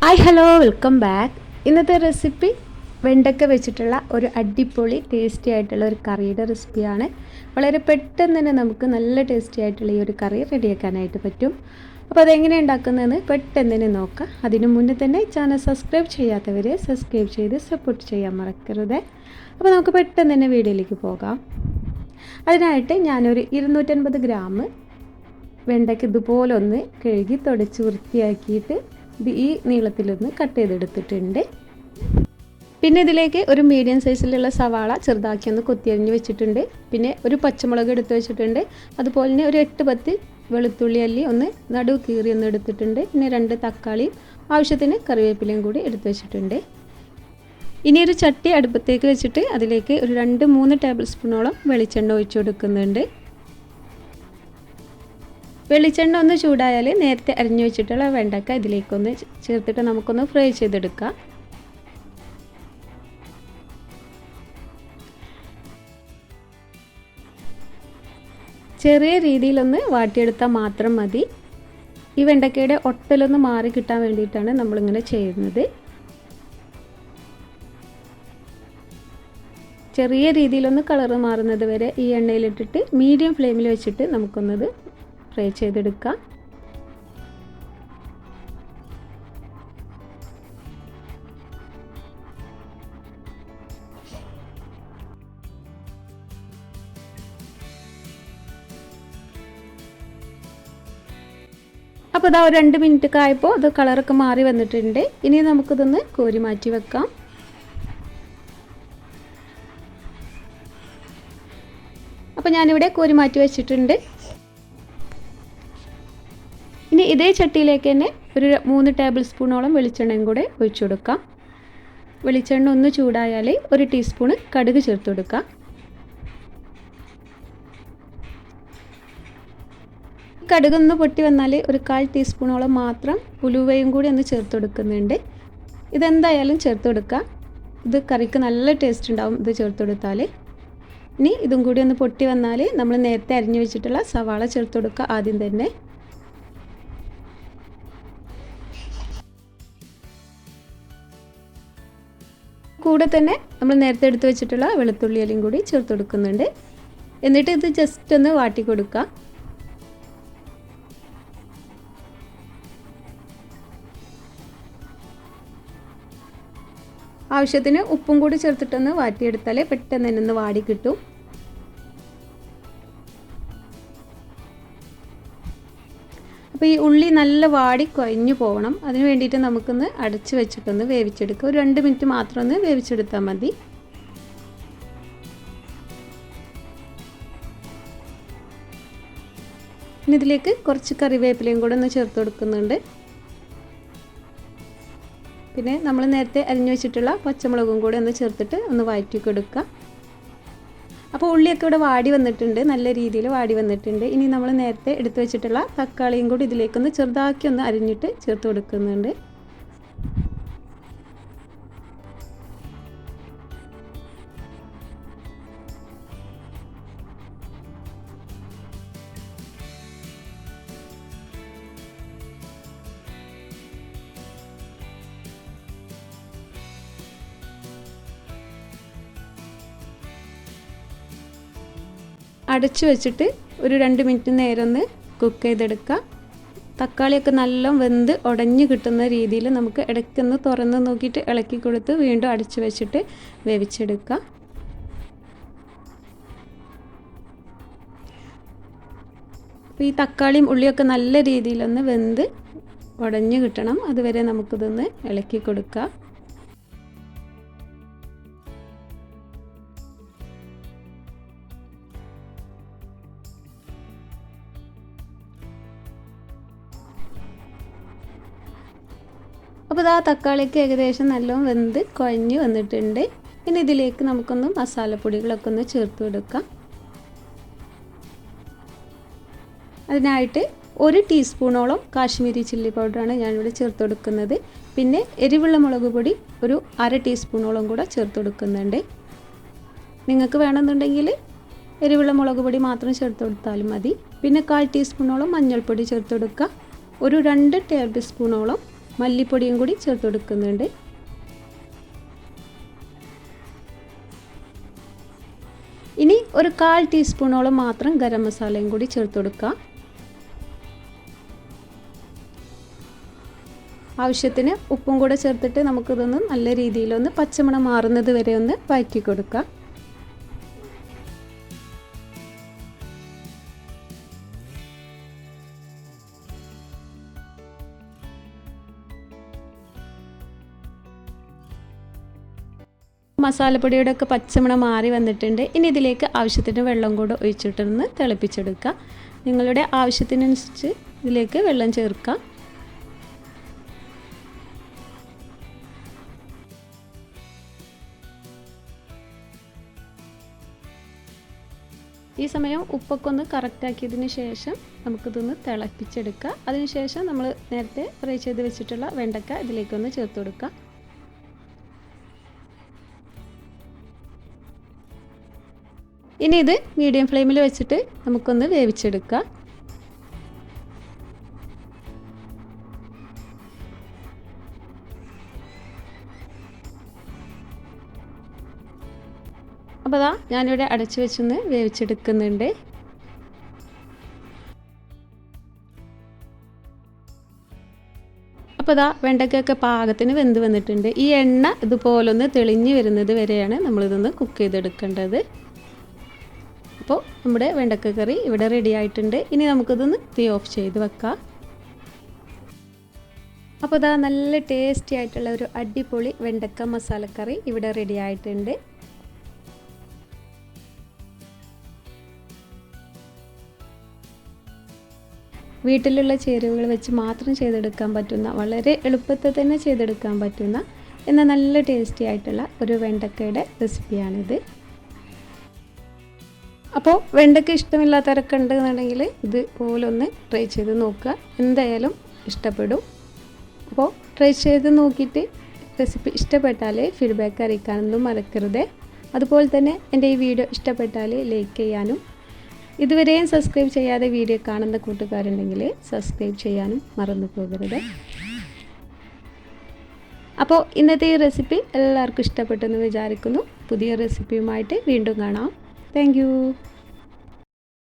Hi hello welcome back. ഇന്നത്തെ recipe വെണ്ടക്ക വെച്ചിട്ടുള്ള ഒരു അടിപൊളി ടേസ്റ്റി ആയിട്ടുള്ള ഒരു കറിയുടെ റെസിപ്പിയാണ്. വളരെ പെട്ടെന്ന് തന്നെ നമുക്ക് നല്ല ടേസ്റ്റി ആയിട്ടുള്ള ഈ ഒരു കറി റെഡിയാക്കാനായിട്ട് പറ്റും. അപ്പോൾ അതെങ്ങനെ ഉണ്ടാക്കുന്നതെന്ന് പെട്ടെന്ന് തന്നെ നോക്കാം. അതിനു മുന്നേ തന്നെ ചാനൽ സബ്സ്ക്രൈബ് ചെയ്യാത്തവർ സബ്സ്ക്രൈബ് ചെയ്ത് സപ്പോർട്ട് ചെയ്യാൻ മറക്കരുത്. അപ്പോൾ നമുക്ക് പെട്ടെന്ന് തന്നെ വീഡിയോയിലേക്ക് പോകാം. അതിനായിട്ട് ഞാനൊരു 250 ഗ്രാം വെണ്ടയ്ക്ക ഇതുപോലെ ഒന്ന് കഴുകി തുടച്ച് വൃത്തിയാക്കിയിട്ട് ഈ നീളത്തിലൊന്ന് കട്ട് ചെയ്തെടുത്തിട്ടുണ്ട്. പിന്നെ ഇതിലേക്ക് ഒരു മീഡിയം സൈസിലുള്ള സവാള ചെറുതാക്കി ഒന്ന് കൊത്തിയരിഞ്ഞ് വെച്ചിട്ടുണ്ട്. പിന്നെ ഒരു പച്ചമുളക് എടുത്ത് വെച്ചിട്ടുണ്ട്. അതുപോലെ തന്നെ ഒരു 8-10 വെളുത്തുള്ളി അല്ലി ഒന്ന് നടുവ് കീറി ഒന്ന് എടുത്തിട്ടുണ്ട്. പിന്നെ 2 തക്കാളിയും ആവശ്യത്തിന് കറിവേപ്പിലയും കൂടി എടുത്ത് വെച്ചിട്ടുണ്ട്. ഇനി ഒരു ചട്ടി അടുപ്പത്തേക്ക് വെച്ചിട്ട് അതിലേക്ക് ഒരു 2-3 ടേബിൾ സ്പൂണോളം വെളിച്ചെണ്ണ ഒഴിച്ചു കൊടുക്കുന്നുണ്ട്. വെളിച്ചെണ്ണ ഒന്ന് ചൂടായാൽ നേരത്തെ അരിഞ്ഞു വെച്ചിട്ടുള്ള വെണ്ടക്ക ഇതിലേക്കൊന്ന് ചേർത്തിട്ട് നമുക്കൊന്ന് ഫ്രൈ ചെയ്തെടുക്കാം. ചെറിയ രീതിയിലൊന്ന് വാട്ടിയെടുത്താൽ മാത്രം മതി. ഈ വെണ്ടക്കയുടെ ഒട്ടലൊന്ന് മാറി കിട്ടാൻ വേണ്ടിയിട്ടാണ് നമ്മളിങ്ങനെ ചെയ്യുന്നത്. ചെറിയ രീതിയിലൊന്ന് കളറ് മാറുന്നത് വരെ ഈ എണ്ണയിലിട്ടിട്ട് മീഡിയം ഫ്ലെയിമിൽ വെച്ചിട്ട് നമുക്കൊന്നത് ഫ്രൈ ചെയ്തെടുക്കാം. അപ്പോൾ ഇതാ ഒരു 2 മിനിറ്റ് ആയപ്പോൾ അത് കളറൊക്കെ മാറി വന്നിട്ടുണ്ട്. ഇനി നമുക്കിതൊന്ന് കോരി മാറ്റി വെക്കാം. അപ്പോൾ ഞാനിവിടെ കോരി മാറ്റി വെച്ചിട്ടുണ്ട്. ഇനി ഇതേ ചട്ടിയിലേക്ക് തന്നെ ഒരു 3 ടേബിൾ സ്പൂണോളം വെളിച്ചെണ്ണയും കൂടെ ഒഴിച്ചു കൊടുക്കാം. വെളിച്ചെണ്ണ ഒന്ന് ചൂടായാൽ 1 ടീസ്പൂണ് കടുക് ചേർത്ത് കൊടുക്കാം. കടുകൊന്ന് പൊട്ടി വന്നാൽ ഒരു 1/4 ടീസ്പൂണോളം മാത്രം ഉലുവയും കൂടി ഒന്ന് ചേർത്ത് കൊടുക്കുന്നുണ്ട്. ഇതെന്തായാലും ചേർത്ത് കൊടുക്കുക. ഇത് കറിക്ക് നല്ല ടേസ്റ്റ് ഉണ്ടാവും ഇത് ചേർത്ത് കൊടുത്താൽ. ഇനി ഇതും കൂടി ഒന്ന് പൊട്ടി വന്നാൽ നമ്മൾ നേരത്തെ അരിഞ്ഞു വെച്ചിട്ടുള്ള സവാള ചേർത്ത് കൊടുക്കുക ആദ്യം തന്നെ. കൂടെ തന്നെ നമ്മൾ നേരത്തെ എടുത്ത് വെച്ചിട്ടുള്ള വെളുത്തുള്ളി എല്ലാം കൂടി ചേർത്ത് കൊടുക്കുന്നുണ്ട്. എന്നിട്ട് ഇത് ജസ്റ്റ് ഒന്ന് വാട്ടി കൊടുക്കുക. ആവശ്യത്തിന് ഉപ്പും കൂടി ചേർത്തിട്ടൊന്ന് വാട്ടിയെടുത്താൽ പെട്ടെന്ന് തന്നെ ഒന്ന് വാടി കിട്ടും. അപ്പോൾ ഈ ഉള്ളി നല്ല വാടി കുഴഞ്ഞു പോകണം. അതിന് വേണ്ടിയിട്ട് നമുക്കൊന്ന് അടച്ച് വെച്ചിട്ടൊന്ന് വേവിച്ചെടുക്കുക. ഒരു 2 മിനിറ്റ് മാത്രം ഒന്ന് വേവിച്ചെടുത്താൽ മതി. ഇനി ഇതിലേക്ക് കുറച്ച് കറിവേപ്പിലയും കൂടെ ഒന്ന് ചേർത്ത് കൊടുക്കുന്നുണ്ട്. പിന്നെ നമ്മൾ നേരത്തെ അരിഞ്ഞു വെച്ചിട്ടുള്ള പച്ചമുളകും കൂടെ ഒന്ന് ചേർത്തിട്ട് ഒന്ന് വഴറ്റി കൊടുക്കുക. അപ്പോൾ ഉള്ളിയൊക്കെ ഇവിടെ വാടി വന്നിട്ടുണ്ട്, നല്ല രീതിയിൽ വാടി വന്നിട്ടുണ്ട്. ഇനി നമ്മൾ നേരത്തെ എടുത്തു വെച്ചിട്ടുള്ള തക്കാളിയും കൂടി ഇതിലേക്കൊന്ന് ചെറുതാക്കി ഒന്ന് അരിഞ്ഞിട്ട് ചേർത്ത് കൊടുക്കുന്നുണ്ട്. അടച്ചു വെച്ചിട്ട് ഒരു 2 മിനിറ്റ് നേരം ഒന്ന് കുക്ക് ചെയ്തെടുക്കുക. തക്കാളിയൊക്കെ നല്ല വെന്ത് ഉടഞ്ഞു കിട്ടുന്ന രീതിയിൽ നമുക്ക് ഇടയ്ക്കൊന്ന് തുറന്ന് നോക്കിയിട്ട് ഇളക്കി കൊടുത്ത് വീണ്ടും അടച്ചു വെച്ചിട്ട് വേവിച്ചെടുക്കുക. അപ്പോൾ ഈ തക്കാളിയും ഉള്ളിയൊക്കെ നല്ല രീതിയിലൊന്ന് വെന്ത് ഉടഞ്ഞു കിട്ടണം. അതുവരെ നമുക്കിതൊന്ന് ഇളക്കി കൊടുക്കുക. അപ്പോൾ ആ തക്കാളിക്ക് ഏകദേശം നല്ലോണം വെന്ത് കുഴഞ്ഞ് വന്നിട്ടുണ്ട്. ഇനി ഇതിലേക്ക് നമുക്കൊന്ന് മസാലപ്പൊടികളൊക്കെ ഒന്ന് ചേർത്ത് കൊടുക്കാം. അതിനായിട്ട് 1 ടീസ്പൂണോളം കാശ്മീരി ചില്ലി പൗഡറാണ് ഞാനിവിടെ ചേർത്ത് കൊടുക്കുന്നത്. പിന്നെ എരിവുള്ള മുളക് പൊടി ഒരു 1/2 ടീസ്പൂണോളം കൂടെ ചേർത്ത് കൊടുക്കുന്നുണ്ട്. നിങ്ങൾക്ക് വേണമെന്നുണ്ടെങ്കിൽ എരിവുള്ള മുളക് പൊടി മാത്രം ചേർത്ത് കൊടുത്താലും മതി. പിന്നെ 1/4 ടീസ്പൂണോളം മഞ്ഞൾപ്പൊടി ചേർത്ത് കൊടുക്കുക. ഒരു 2 ടേബിൾ സ്പൂണോളം മല്ലിപ്പൊടിയും കൂടി ചേർത്ത് കൊടുക്കുന്നുണ്ട്. ഇനി ഒരു 1/4 ടീസ്പൂണോളം മാത്രം ഗരം മസാലയും കൂടി ചേർത്ത് കൊടുക്കുക. ആവശ്യത്തിന് ഉപ്പും കൂടെ ചേർത്തിട്ട് നമുക്കിതൊന്ന് നല്ല രീതിയിലൊന്ന് പച്ചമണം മാറുന്നത് വരെ ഒന്ന് വഴറ്റി കൊടുക്കുക. മസാലപ്പൊടിയുടെ ഒക്കെ പച്ചമണം മാറി വന്നിട്ടുണ്ട്. ഇനി ഇതിലേക്ക് ആവശ്യത്തിന് വെള്ളം കൂടെ ഒഴിച്ചിട്ടൊന്ന് തിളപ്പിച്ചെടുക്കുക. നിങ്ങളുടെ ആവശ്യത്തിനനുസരിച്ച് ഇതിലേക്ക് വെള്ളം ചേർക്കുക. ഈ സമയം ഉപ്പൊക്കെ ഒന്ന് കറക്റ്റാക്കിയതിന് ശേഷം നമുക്കിതൊന്ന് തിളപ്പിച്ചെടുക്കുക. അതിനുശേഷം നമ്മൾ നേരത്തെ ഫ്രൈ ചെയ്ത് വെച്ചിട്ടുള്ള വെണ്ടക്ക ഇതിലേക്കൊന്ന് ചേർത്ത് കൊടുക്കുക. ഇനി ഇത് മീഡിയം ഫ്ലെയിമിൽ വെച്ചിട്ട് നമുക്കൊന്ന് വേവിച്ചെടുക്കുക. അപ്പോൾ ദാ ഞാനിവിടെ അടച്ചു വെച്ചൊന്ന് വേവിച്ചെടുക്കുന്നുണ്ട്. അപ്പോൾ ദാ വെണ്ടയ്ക്കൊക്കെ പാകത്തിന് വെന്ത് വന്നിട്ടുണ്ട്. ഈ എണ്ണ ഇതുപോലൊന്ന് തെളിഞ്ഞ് വരുന്നത് വരെയാണ് നമ്മളിതൊന്ന് കുക്ക് ചെയ്തെടുക്കേണ്ടത്. അപ്പോൾ നമ്മുടെ വെണ്ടക്ക കറി ഇവിടെ റെഡി ആയിട്ടുണ്ട്. ഇനി നമുക്കിതൊന്ന് തീ ഓഫ് ചെയ്ത് വെക്കാം. അപ്പോൾ ദാ നല്ല ടേസ്റ്റി ആയിട്ടുള്ള ഒരു അടിപൊളി വെണ്ടക്ക മസാലക്കറി ഇവിടെ റെഡി ആയിട്ടുണ്ട്. വീട്ടിലുള്ള ചേരുവകൾ വെച്ച് മാത്രം ചെയ്തെടുക്കാൻ പറ്റുന്ന, വളരെ എളുപ്പത്തിൽ തന്നെ ചെയ്തെടുക്കാൻ പറ്റുന്ന, എന്നാൽ നല്ല ടേസ്റ്റി ആയിട്ടുള്ള ഒരു വെണ്ടക്കയുടെ റെസിപ്പിയാണിത്. അപ്പോൾ വെണ്ടക്ക ഇഷ്ടമില്ലാത്തവരൊക്കെ ഉണ്ടെന്നുണ്ടെങ്കിൽ ഇതുപോലൊന്ന് ട്രൈ ചെയ്ത് നോക്കുക. എന്തായാലും ഇഷ്ടപ്പെടും. അപ്പോൾ ട്രൈ ചെയ്ത് നോക്കിയിട്ട് റെസിപ്പി ഇഷ്ടപ്പെട്ടാൽ ഫീഡ്ബാക്ക് അറിയിക്കാനൊന്നും മറക്കരുത്. അതുപോലെ തന്നെ എൻ്റെ ഈ വീഡിയോ ഇഷ്ടപ്പെട്ടാൽ ലൈക്ക് ചെയ്യാനും, ഇതുവരെയും സബ്സ്ക്രൈബ് ചെയ്യാതെ വീഡിയോ കാണുന്ന കൂട്ടുകാരുണ്ടെങ്കിൽ സബ്സ്ക്രൈബ് ചെയ്യാനും മറന്നു പോകരുത്. അപ്പോൾ ഇന്നത്തെ ഈ റെസിപ്പി എല്ലാവർക്കും ഇഷ്ടപ്പെട്ടെന്ന് വിചാരിക്കുന്നു. പുതിയ റെസിപ്പിയുമായിട്ട് വീണ്ടും കാണാം. Thank you.